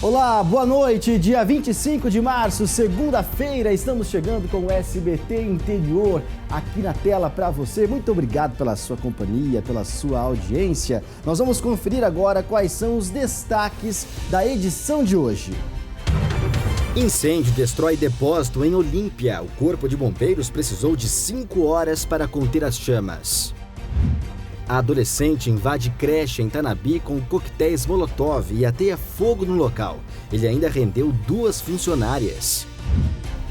Olá, boa noite. Dia 25 de março, segunda-feira, estamos chegando com o SBT Interior aqui na tela para você. Muito obrigado pela sua companhia, pela sua audiência. Nós vamos conferir agora quais são os destaques da edição de hoje. Incêndio destrói depósito em Olímpia. O Corpo de Bombeiros precisou de 5 horas para conter as chamas. A adolescente invade creche em Tanabi com coquetéis Molotov e ateia fogo no local. Ele ainda rendeu 2 funcionárias.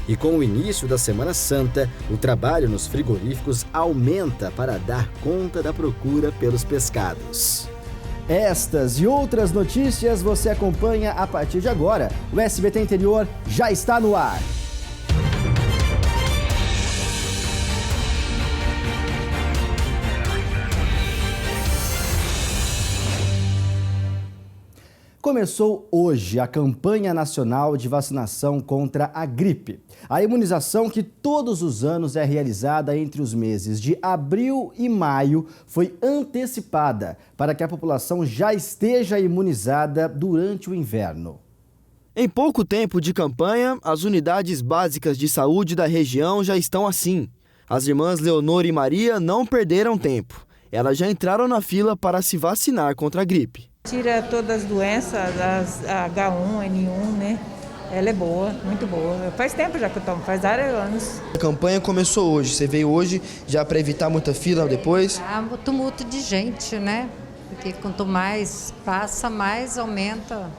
E com o início da Semana Santa, o trabalho nos frigoríficos aumenta para dar conta da procura pelos pescados. Estas e outras notícias você acompanha a partir de agora. O SBT Interior já está no ar. Começou hoje a campanha nacional de vacinação contra a gripe. A imunização, que todos os anos é realizada entre os meses de abril e maio, foi antecipada para que a população já esteja imunizada durante o inverno. Em pouco tempo de campanha, as unidades básicas de saúde da região já estão assim. As irmãs Leonor e Maria não perderam tempo. Elas já entraram na fila para se vacinar contra a gripe. Tira todas as doenças, as H1N1, né? Ela é boa, muito boa. Faz tempo já que eu tomo, faz vários anos. A campanha começou hoje. Você veio hoje já para evitar muita fila depois? Há um tumulto de gente, né? Porque quanto mais passa, mais aumenta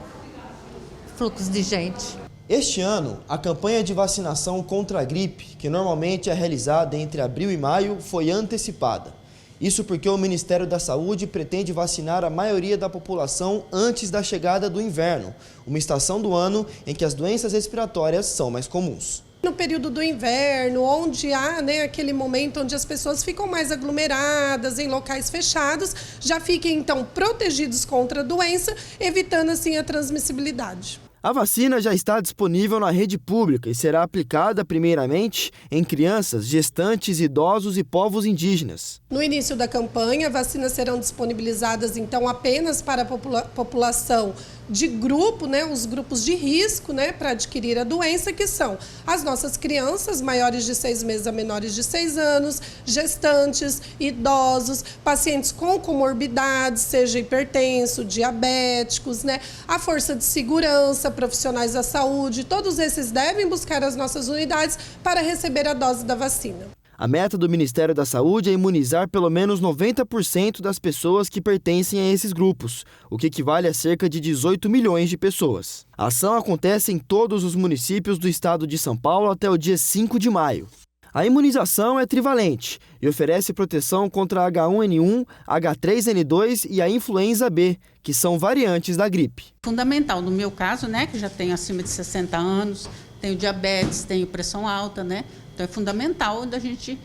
o fluxo de gente. Este ano, a campanha de vacinação contra a gripe, que normalmente é realizada entre abril e maio, foi antecipada. Isso porque o Ministério da Saúde pretende vacinar a maioria da população antes da chegada do inverno, uma estação do ano em que as doenças respiratórias são mais comuns. No período do inverno, onde há aquele momento onde as pessoas ficam mais aglomeradas em locais fechados, já fiquem então protegidos contra a doença, evitando assim a transmissibilidade. A vacina já está disponível na rede pública e será aplicada primeiramente em crianças, gestantes, idosos e povos indígenas. No início da campanha, vacinas serão disponibilizadas então apenas para a população de grupo, os grupos de risco, para adquirir a doença, que são as nossas crianças maiores de 6 meses a menores de 6 anos, gestantes, idosos, pacientes com comorbidades, seja hipertenso, diabéticos, a força de segurança, profissionais da saúde, todos esses devem buscar as nossas unidades para receber a dose da vacina. A meta do Ministério da Saúde é imunizar pelo menos 90% das pessoas que pertencem a esses grupos, o que equivale a cerca de 18 milhões de pessoas. A ação acontece em todos os municípios do estado de São Paulo até o dia 5 de maio. A imunização é trivalente e oferece proteção contra a H1N1, H3N2 e a influenza B, que são variantes da gripe. Fundamental, no meu caso, que já tenho acima de 60 anos, tenho diabetes, tenho pressão alta, Então é fundamental da gente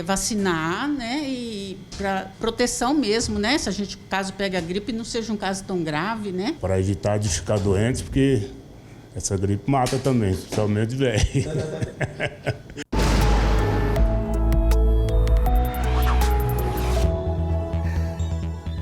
vacinar, e para proteção mesmo, Se a gente, caso pegue a gripe, não seja um caso tão grave, Para evitar de ficar doente, porque essa gripe mata também, principalmente velho.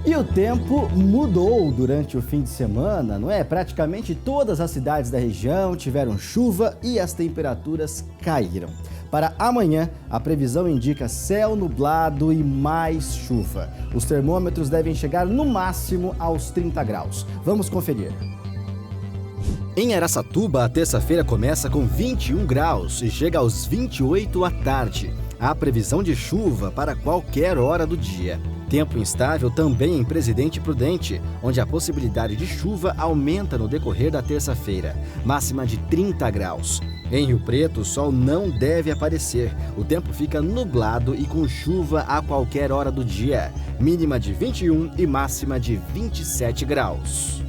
E o tempo mudou durante o fim de semana, não é? Praticamente todas as cidades da região tiveram chuva e as temperaturas caíram. Para amanhã, a previsão indica céu nublado e mais chuva. Os termômetros devem chegar no máximo aos 30 graus. Vamos conferir. Em Araçatuba, a terça-feira começa com 21 graus e chega aos 28 à tarde. Há previsão de chuva para qualquer hora do dia. Tempo instável também em Presidente Prudente, onde a possibilidade de chuva aumenta no decorrer da terça-feira, máxima de 30 graus. Em Rio Preto, o sol não deve aparecer. O tempo fica nublado e com chuva a qualquer hora do dia, mínima de 21 e máxima de 27 graus.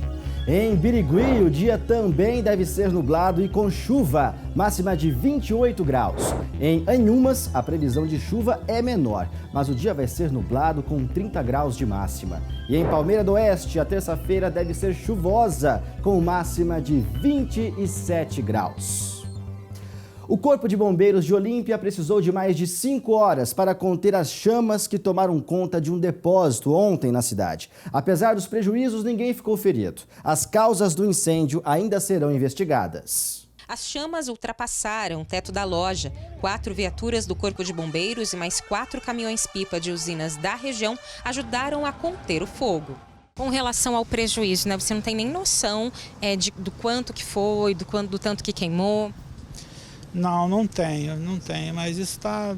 Em Birigui, o dia também deve ser nublado e com chuva, máxima de 28 graus. Em Anhumas, a previsão de chuva é menor, mas o dia vai ser nublado com 30 graus de máxima. E em Palmeira do Oeste, a terça-feira deve ser chuvosa, com máxima de 27 graus. O Corpo de Bombeiros de Olímpia precisou de mais de 5 horas para conter as chamas que tomaram conta de um depósito ontem na cidade. Apesar dos prejuízos, ninguém ficou ferido. As causas do incêndio ainda serão investigadas. As chamas ultrapassaram o teto da loja. 4 viaturas do Corpo de Bombeiros e mais 4 caminhões-pipa de usinas da região ajudaram a conter o fogo. Com relação ao prejuízo, né? Você não tem nem noção do quanto que foi, do tanto que queimou? Não tenho, mas isso está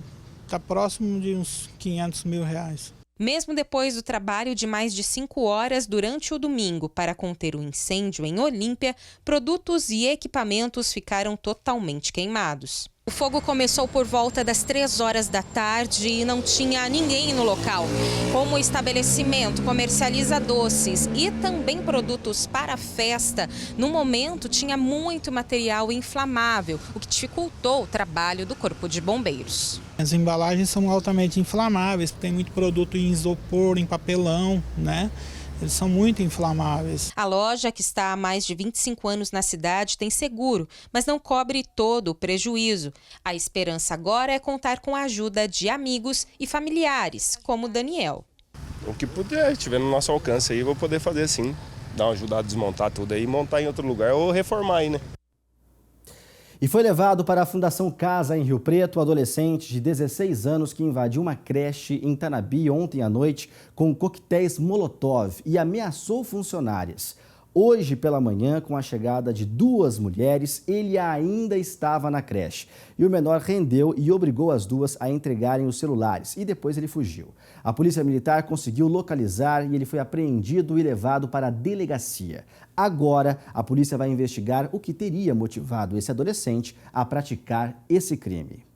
próximo de uns 500 mil reais. Mesmo depois do trabalho de mais de 5 horas durante o domingo para conter o incêndio em Olímpia, produtos e equipamentos ficaram totalmente queimados. O fogo começou por volta das 3 horas da tarde e não tinha ninguém no local. Como o estabelecimento comercializa doces e também produtos para festa, no momento tinha muito material inflamável, o que dificultou o trabalho do Corpo de Bombeiros. As embalagens são altamente inflamáveis, tem muito produto em isopor, em papelão, né? Eles são muito inflamáveis. A loja, que está há mais de 25 anos na cidade, tem seguro, mas não cobre todo o prejuízo. A esperança agora é contar com a ajuda de amigos e familiares, como o Daniel. O que puder, estiver no nosso alcance aí, vou poder fazer sim. Dar uma ajuda a desmontar tudo aí, montar em outro lugar ou reformar aí, né? E foi levado para a Fundação Casa, em Rio Preto, o adolescente de 16 anos que invadiu uma creche em Tanabi ontem à noite com coquetéis Molotov e ameaçou funcionárias. Hoje pela manhã, com a chegada de 2 mulheres, ele ainda estava na creche. E o menor rendeu e obrigou as duas a entregarem os celulares. E depois ele fugiu. A polícia militar conseguiu localizar e ele foi apreendido e levado para a delegacia. Agora, a polícia vai investigar o que teria motivado esse adolescente a praticar esse crime.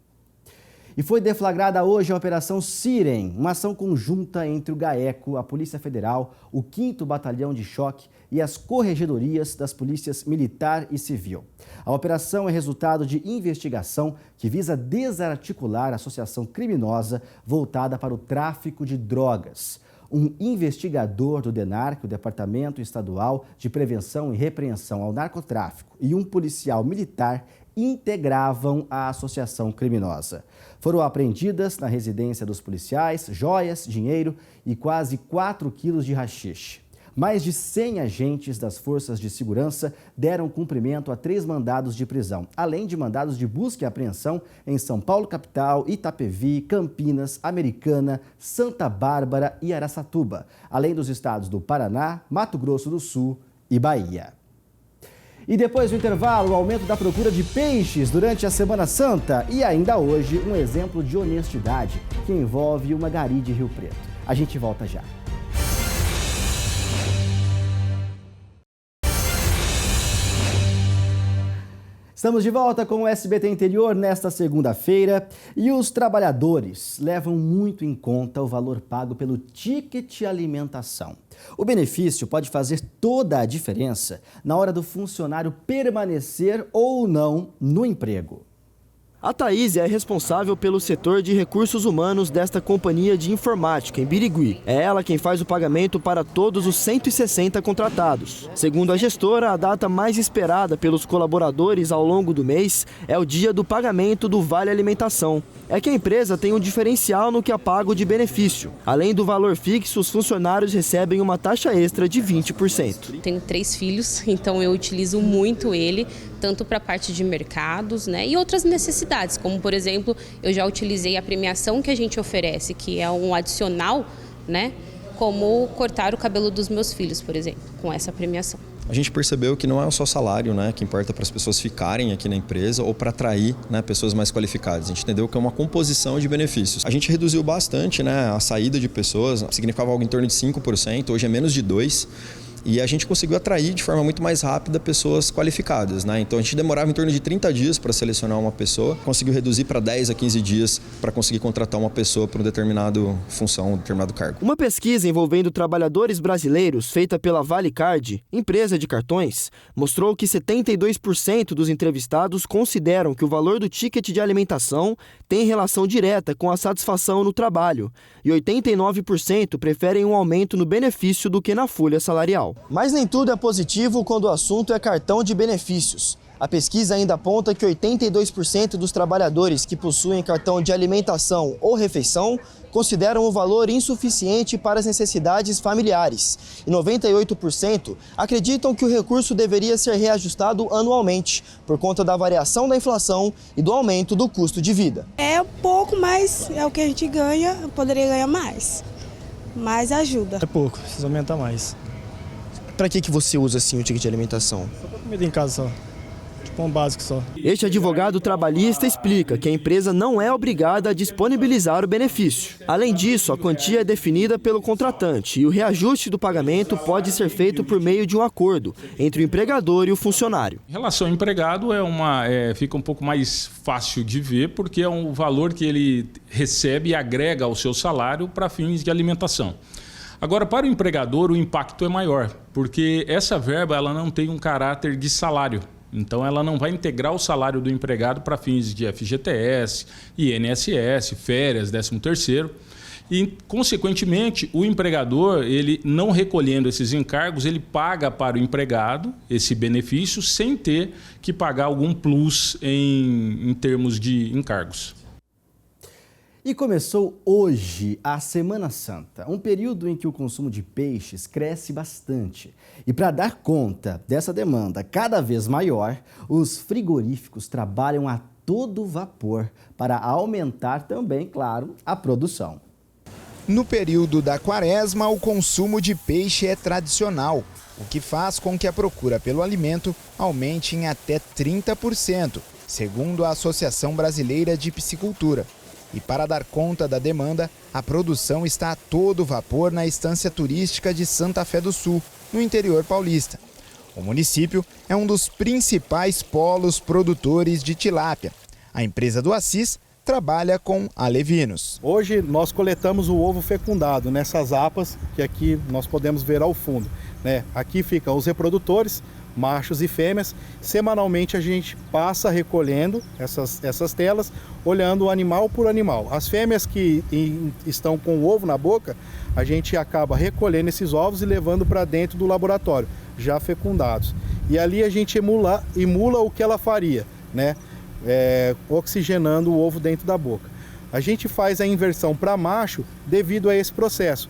E foi deflagrada hoje a Operação Siren, uma ação conjunta entre o GAECO, a Polícia Federal, o 5º Batalhão de Choque e as corregedorias das polícias militar e civil. A operação é resultado de investigação que visa desarticular a associação criminosa voltada para o tráfico de drogas. Um investigador do DENARC, o Departamento Estadual de Prevenção e Repreensão ao Narcotráfico, e um policial militar integravam a associação criminosa. Foram apreendidas na residência dos policiais joias, dinheiro e quase 4 quilos de haxixe. Mais de 100 agentes das forças de segurança deram cumprimento a 3 mandados de prisão, além de mandados de busca e apreensão em São Paulo capital, Itapevi, Campinas, Americana, Santa Bárbara e Araçatuba, além dos estados do Paraná, Mato Grosso do Sul e Bahia. E depois do intervalo, o aumento da procura de peixes durante a Semana Santa e ainda hoje um exemplo de honestidade que envolve uma gari de Rio Preto. A gente volta já. Estamos de volta com o SBT Interior nesta segunda-feira e os trabalhadores levam muito em conta o valor pago pelo ticket alimentação. O benefício pode fazer toda a diferença na hora do funcionário permanecer ou não no emprego. A Thaís é responsável pelo setor de recursos humanos desta companhia de informática em Birigui. É ela quem faz o pagamento para todos os 160 contratados. Segundo a gestora, a data mais esperada pelos colaboradores ao longo do mês é o dia do pagamento do Vale Alimentação. É que a empresa tem um diferencial no que é pago de benefício. Além do valor fixo, os funcionários recebem uma taxa extra de 20%. Tenho 3 filhos, então eu utilizo muito ele, tanto para a parte de mercados, né, e outras necessidades, como por exemplo, eu já utilizei a premiação que a gente oferece, que é um adicional, né, como cortar o cabelo dos meus filhos, por exemplo, com essa premiação. A gente percebeu que não é só salário, né, que importa para as pessoas ficarem aqui na empresa ou para atrair, né, pessoas mais qualificadas. A gente entendeu que é uma composição de benefícios. A gente reduziu bastante, né, a saída de pessoas, significava algo em torno de 5%, hoje é menos de 2%. E a gente conseguiu atrair de forma muito mais rápida pessoas qualificadas, né? Então a gente demorava em torno de 30 dias para selecionar uma pessoa, conseguiu reduzir para 10 a 15 dias para conseguir contratar uma pessoa para uma determinada função, um determinado cargo. Uma pesquisa envolvendo trabalhadores brasileiros feita pela ValeCard, empresa de cartões, mostrou que 72% dos entrevistados consideram que o valor do ticket de alimentação tem relação direta com a satisfação no trabalho e 89% preferem um aumento no benefício do que na folha salarial. Mas nem tudo é positivo quando o assunto é cartão de benefícios. A pesquisa ainda aponta que 82% dos trabalhadores que possuem cartão de alimentação ou refeição consideram o valor insuficiente para as necessidades familiares. E 98% acreditam que o recurso deveria ser reajustado anualmente, por conta da variação da inflação e do aumento do custo de vida. É pouco, mas é o que a gente ganha, eu poderia ganhar mais. Mas ajuda. É pouco, precisa aumentar mais. Para que você usa assim o ticket de alimentação? Só para comida em casa só. Tipo um básico só. Este advogado trabalhista explica que a empresa não é obrigada a disponibilizar o benefício. Além disso, a quantia é definida pelo contratante e o reajuste do pagamento pode ser feito por meio de um acordo entre o empregador e o funcionário. Em relação ao empregado, fica um pouco mais fácil de ver, porque é um valor que ele recebe e agrega ao seu salário para fins de alimentação. Agora, para o empregador, o impacto é maior, porque essa verba ela não tem um caráter de salário. Então, ela não vai integrar o salário do empregado para fins de FGTS, INSS, férias, 13º. E, consequentemente, o empregador, ele não recolhendo esses encargos, ele paga para o empregado esse benefício sem ter que pagar algum plus em termos de encargos. E começou hoje a Semana Santa, um período em que o consumo de peixes cresce bastante. E para dar conta dessa demanda cada vez maior, os frigoríficos trabalham a todo vapor para aumentar também, claro, a produção. No período da Quaresma, o consumo de peixe é tradicional, o que faz com que a procura pelo alimento aumente em até 30%, segundo a Associação Brasileira de Piscicultura. E para dar conta da demanda, a produção está a todo vapor na estância turística de Santa Fé do Sul, no interior paulista. O município é um dos principais polos produtores de tilápia. A empresa do Assis trabalha com alevinos. Hoje nós coletamos o ovo fecundado nessas apas que aqui nós podemos ver ao fundo, né? Aqui ficam os reprodutores, machos e fêmeas. Semanalmente a gente passa recolhendo essas telas, olhando animal por animal. As fêmeas que estão com o ovo na boca, a gente acaba recolhendo esses ovos e levando para dentro do laboratório, já fecundados. E ali a gente emula o que ela faria, né? Oxigenando o ovo dentro da boca. A gente faz a inversão para macho devido a esse processo.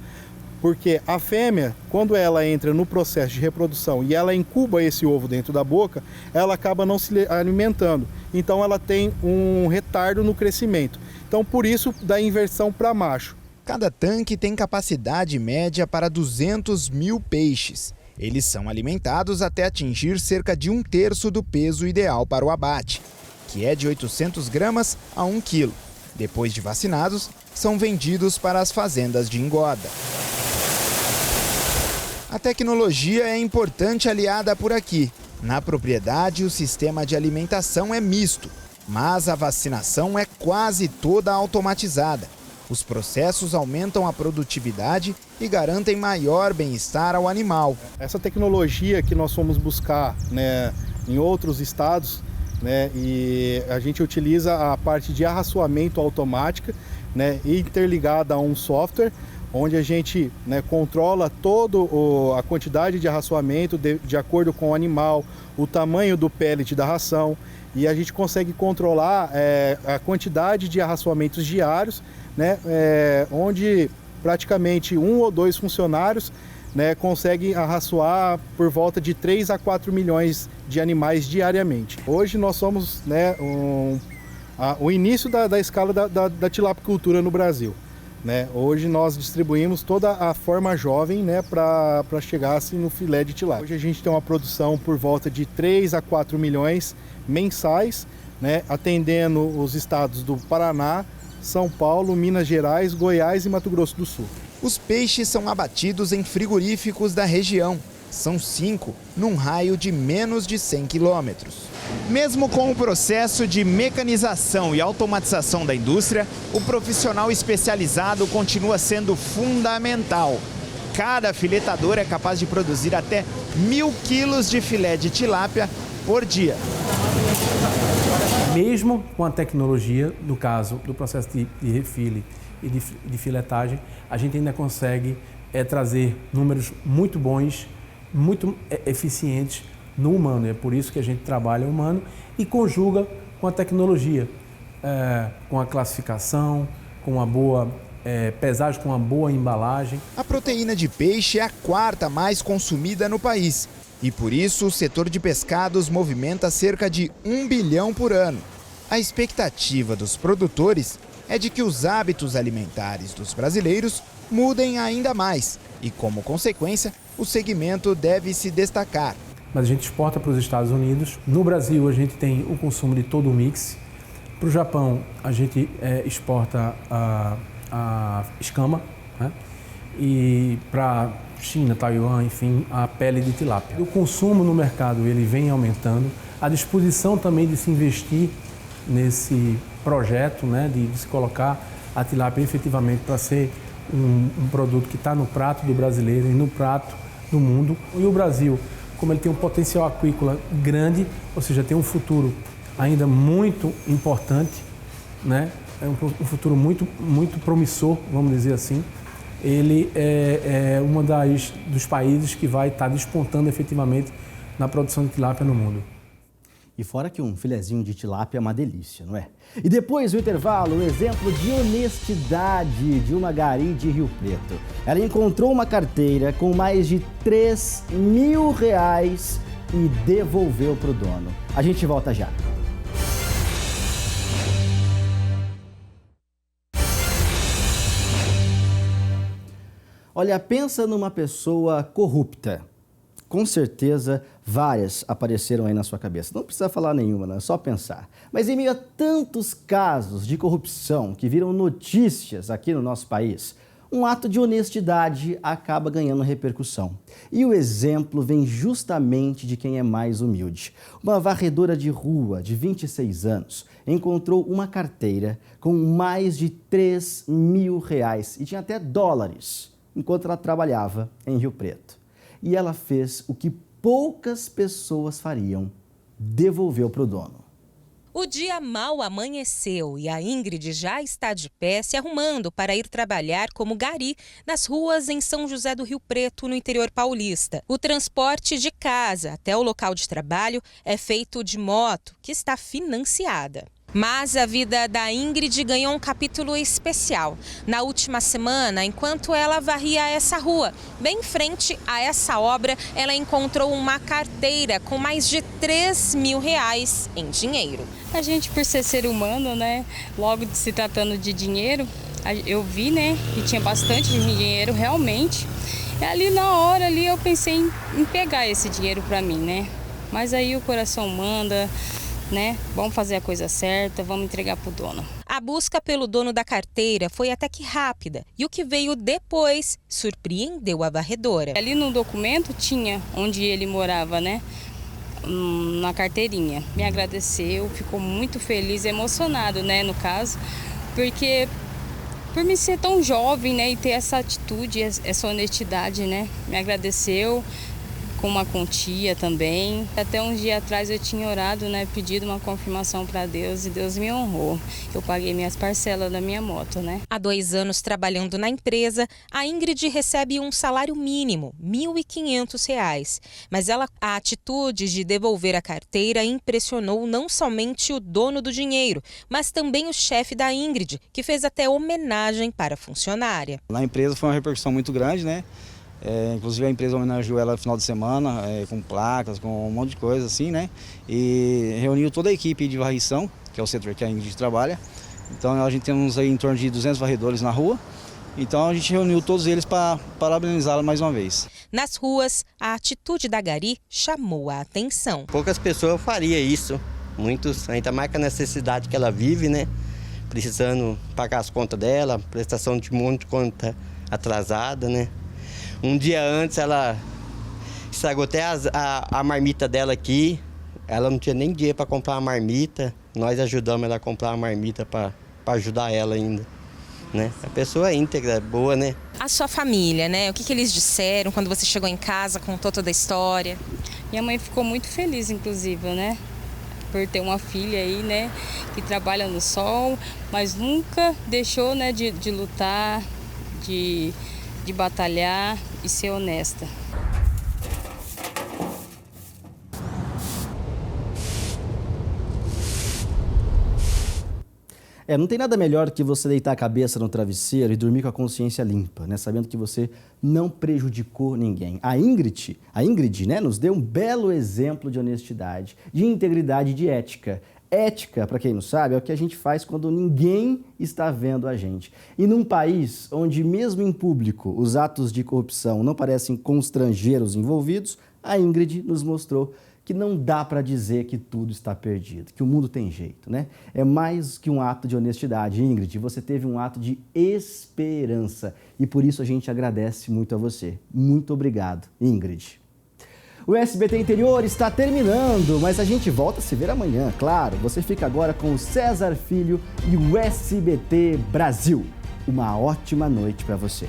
Porque a fêmea, quando ela entra no processo de reprodução e ela incuba esse ovo dentro da boca, ela acaba não se alimentando. Então ela tem um retardo no crescimento. Então por isso da inversão para macho. Cada tanque tem capacidade média para 200 mil peixes. Eles são alimentados até atingir cerca de 1/3 do peso ideal para o abate, que é de 800 gramas a 1 quilo. Depois de vacinados, são vendidos para as fazendas de engorda. A tecnologia é importante aliada por aqui. Na propriedade, o sistema de alimentação é misto, mas a vacinação é quase toda automatizada. Os processos aumentam a produtividade e garantem maior bem-estar ao animal. Essa tecnologia que nós fomos buscar, né, em outros estados, né, e a gente utiliza a parte de arraçoamento automática, né, interligada a um software, onde a gente, né, controla toda a quantidade de arraçoamento de acordo com o animal, o tamanho do pellet da ração, e a gente consegue controlar a quantidade de arraçoamentos diários, né, onde praticamente 1 ou 2 funcionários, né, conseguem arraçoar por volta de 3 a 4 milhões de animais diariamente. Hoje nós somos, né, o início da escala da tilapicultura no Brasil. Né? Hoje nós distribuímos toda a forma jovem, né, para chegar assim, no filé de tilápia. Hoje a gente tem uma produção por volta de 3 a 4 milhões mensais, né, atendendo os estados do Paraná, São Paulo, Minas Gerais, Goiás e Mato Grosso do Sul. Os peixes são abatidos em frigoríficos da região. São 5 num raio de menos de 100 quilômetros. Mesmo com o processo de mecanização e automatização da indústria, o profissional especializado continua sendo fundamental. Cada filetador é capaz de produzir até 1.000 quilos de filé de tilápia por dia. Mesmo com a tecnologia, no caso do processo de refile e de filetagem, a gente ainda consegue trazer números muito bons, muito eficientes no humano. É por isso que a gente trabalha o humano e conjuga com a tecnologia, com a classificação, com uma boa pesagem, com uma boa embalagem. A proteína de peixe é a quarta mais consumida no país e, por isso, o setor de pescados movimenta cerca de 1 bilhão por ano. A expectativa dos produtores é de que os hábitos alimentares dos brasileiros mudem ainda mais e, como consequência, o segmento deve se destacar. Mas a gente exporta para os Estados Unidos. No Brasil, a gente tem o consumo de todo o mix. Para o Japão, a gente exporta a escama, né? E para China, Taiwan, enfim, a pele de tilápia. O consumo no mercado ele vem aumentando. A disposição também de se investir nesse projeto, né, de se colocar a tilápia efetivamente para ser um produto que está no prato do brasileiro e no prato do mundo. E o Brasil, como ele tem um potencial aquícola grande, ou seja, tem um futuro ainda muito importante, né? É um futuro muito promissor, vamos dizer assim. Ele é um dos países que vai estar despontando efetivamente na produção de tilápia no mundo. E fora que um filezinho de tilápia é uma delícia, não é? E depois do intervalo, o exemplo de honestidade de uma gari de Rio Preto. Ela encontrou uma carteira com mais de R$3.000 e devolveu para o dono. A gente volta já. Olha, pensa numa pessoa corrupta. Com certeza, várias apareceram aí na sua cabeça. Não precisa falar nenhuma, não, é só pensar. Mas em meio a tantos casos de corrupção que viram notícias aqui no nosso país, um ato de honestidade acaba ganhando repercussão. E o exemplo vem justamente de quem é mais humilde. Uma varredora de rua de 26 anos encontrou uma carteira com mais de R$3.000 e tinha até dólares, enquanto ela trabalhava em Rio Preto. E ela fez o que poucas pessoas fariam, devolveu para o dono. O dia mal amanheceu e a Ingrid já está de pé se arrumando para ir trabalhar como gari nas ruas em São José do Rio Preto, no interior paulista. O transporte de casa até o local de trabalho é feito de moto, que está financiada. Mas a vida da Ingrid ganhou um capítulo especial. Na última semana, enquanto ela varria essa rua, bem em frente a essa obra, ela encontrou uma carteira com mais de R$3.000 em dinheiro. A gente, por ser humano, né, logo se tratando de dinheiro, eu vi, né, que tinha bastante dinheiro realmente. E ali na hora ali eu pensei em pegar esse dinheiro para mim, né? Mas aí o coração manda, né? Vamos fazer a coisa certa, vamos entregar para o dono. A busca pelo dono da carteira foi até que rápida e o que veio depois surpreendeu a varredora. Ali no documento tinha onde ele morava, né? Na carteirinha. Me agradeceu, ficou muito feliz, emocionado, né? No caso, porque por me ser tão jovem, né? E ter essa atitude, essa honestidade, né? Me agradeceu. Com uma quantia também. Até uns dias atrás eu tinha orado, né, pedido uma confirmação para Deus e Deus me honrou. Eu paguei minhas parcelas da minha moto, né? Há 2 anos trabalhando na empresa, a Ingrid recebe um salário mínimo, R$1.500. Mas a atitude de devolver a carteira impressionou não somente o dono do dinheiro, mas também o chefe da Ingrid, que fez até homenagem para a funcionária. Na empresa foi uma repercussão muito grande, né? Inclusive a empresa homenageou ela no final de semana, com placas, com um monte de coisa assim, né? E reuniu toda a equipe de varrição, que é o setor que a Ingrid trabalha. Então a gente tem aí em torno de 200 varredores na rua. Então a gente reuniu todos eles para parabenizá-la mais uma vez. Nas ruas, a atitude da gari chamou a atenção. Poucas pessoas fariam isso, muitos, ainda mais com a necessidade que ela vive, né? Precisando pagar as contas dela, prestação de um monte de conta atrasada, né? Um dia antes ela estragou até a marmita dela aqui. Ela não tinha nem dinheiro para comprar uma marmita. Nós ajudamos ela a comprar uma marmita para ajudar ela ainda, né? A pessoa é íntegra, boa, né? A sua família, né? O que eles disseram quando você chegou em casa, contou toda a história? Minha mãe ficou muito feliz, inclusive, né? Por ter uma filha aí, né? Que trabalha no sol, mas nunca deixou, né? De lutar, de batalhar e ser honesta. Não tem nada melhor que você deitar a cabeça no travesseiro e dormir com a consciência limpa, né? Sabendo que você não prejudicou ninguém. A Ingrid, né, nos deu um belo exemplo de honestidade, de integridade e de ética. Ética, para quem não sabe, é o que a gente faz quando ninguém está vendo a gente. E num país onde, mesmo em público, os atos de corrupção não parecem constranger os envolvidos, a Ingrid nos mostrou que não dá para dizer que tudo está perdido, que o mundo tem jeito, né? É mais que um ato de honestidade, Ingrid, você teve um ato de esperança e por isso a gente agradece muito a você. Muito obrigado, Ingrid. O SBT Interior está terminando, mas a gente volta a se ver amanhã, claro. Você fica agora com o César Filho e o SBT Brasil. Uma ótima noite para você.